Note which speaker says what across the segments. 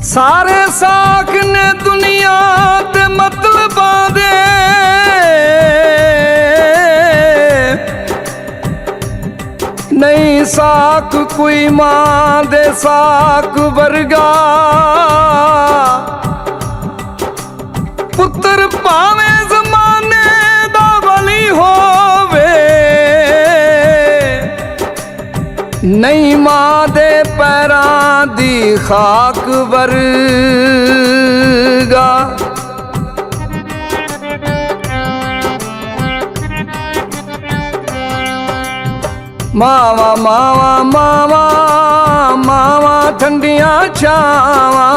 Speaker 1: सारे साख ने दुनिया ते मतलबां दे, नहीं साख कोई मां दे साख वर्गा। पुत्र भावे जमाने दा वली होवे, नहीं मां दे पैरां दी खाक वर्गा। मावा मावा मावा मावा ठंडियां छावां,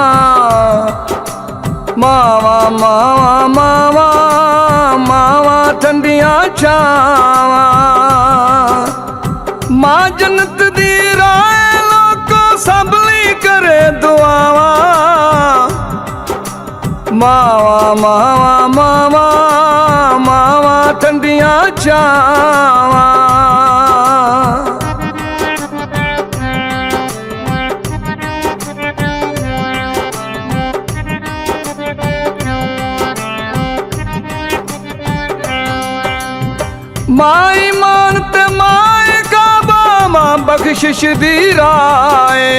Speaker 1: मावा मावा मावा मावा ठंडियां छावां। मां जन्नत दी राह लोको सबली करे दुआवां। मावा मावा मावा मावा ठंडियां छावां। मां ईमान ते मां काबा, मां बख्शिश दी राए।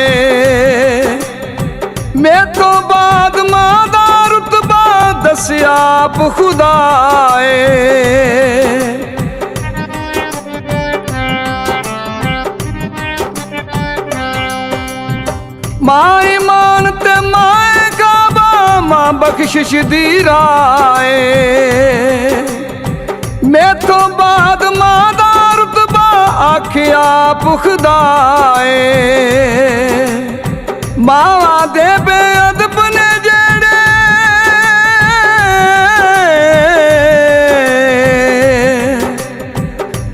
Speaker 1: मैं तो बाद मां दा रुतबा दस्या आप खुदाए। मां ईमान ते मां काबा, मां बख्शिश दी राए। मैं तो बाद मां दा रुतबा आखिया आप खुदाए। मावा दे बेअदब ने जेड़े,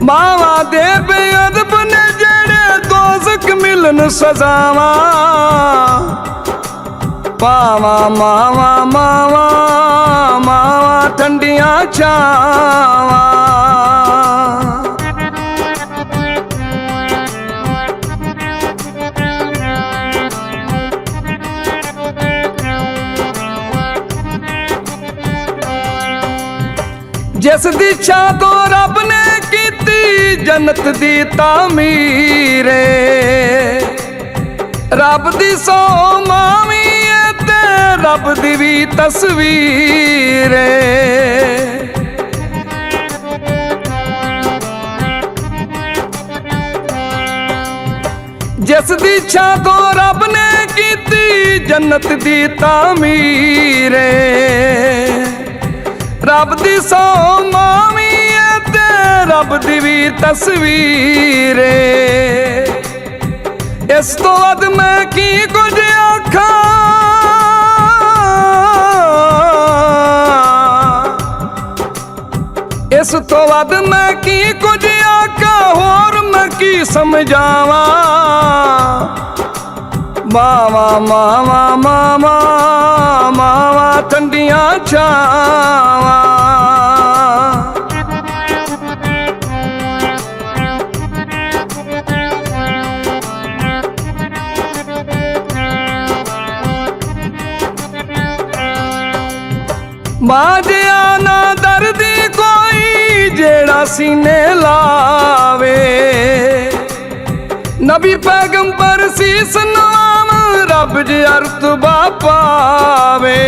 Speaker 1: मावा दे बेअदब ने जेड़े दोज़ख मिलन सजावां। पावा मावा मावा मावा ठंडियां छावां। जिस दी इच्छा तो रब ने कीती जन्नत दी तामीर। रब दी सौ मावी ते रब दी भी तस्वीर। जिस दी इच्छा तो रब ने कीती जन्नत दी तामीर। रब दी सौ मावी ते रब दी भी तस्वीर। इस तो वध मैं की कुछ आखां, इस तो वध मैं की कुछ आखां, होर मैं की समझावां। मावा मावा मावा मावा ठंडियां छावां। मां जिया ना दर्दी कोई जेड़ा सीने लावे। नबी पैगंबर सीस नाम रब जिया रुतबा पावे।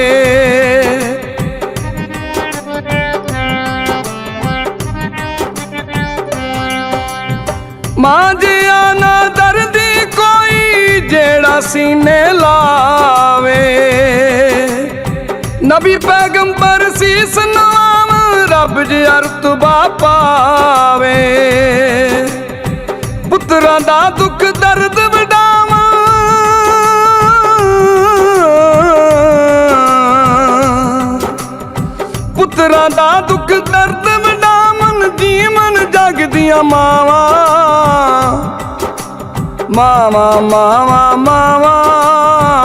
Speaker 1: मां जिया ना दर्दी कोई जेड़ा सीने लावे। नबी पैगंबर सीस नाम रब जिया रुतबा पावे। पुत्रां दा दुख दर्द वडावां, पुत्रां दा दुख दर्द वडावन जीवन जग दियां मावां। मावा मावा मावा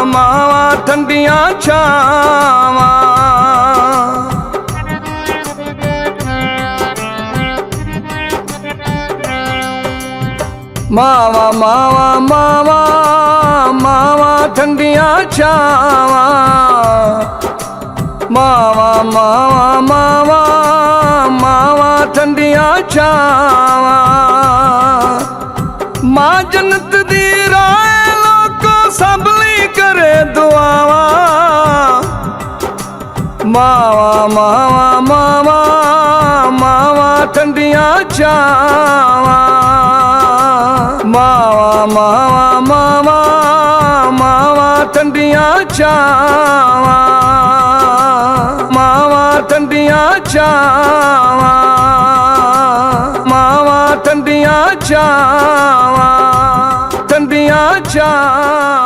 Speaker 1: मावा ठंडियां छावां। ਮਾਵਾ ਮਾਵਾ ਮਾਵਾ ਮਾਵਾ ਠੰਡੀਆਂ ਛਾਵਾਂ ਮਾਵਾ ਮਾਵਾ ਮਾਵਾ ਮਾਵਾ ਠੰਡੀਆਂ ਛਾਵਾਂ ਮਾਂ ਜੰਨਤ ਦੀ ਰਾਹ ਲੋਕੋ ਸਭ ਲਈ ਕਰੇ ਦੁਆਵਾਂ ਮਾਵਾ ਮਾਵਾ ਮਾਵਾ ਮਾਵਾ ਠੰਡੀਆਂ ਛਾਵਾਂ ਮਾਵਾ ਮਾਵਾ ਮਾਵਾ ਮਾਵਾ ਠੰਡੀਆਂ ਛਾਵਾਂ ਮਾਵਾ ਠੰਡੀਆਂ ਛਾਵਾਂ ਮਾਵਾ ਠੰਡੀਆਂ ਛਾਵਾਂ ਠੰਡੀਆਂ ਛਾਵਾਂ।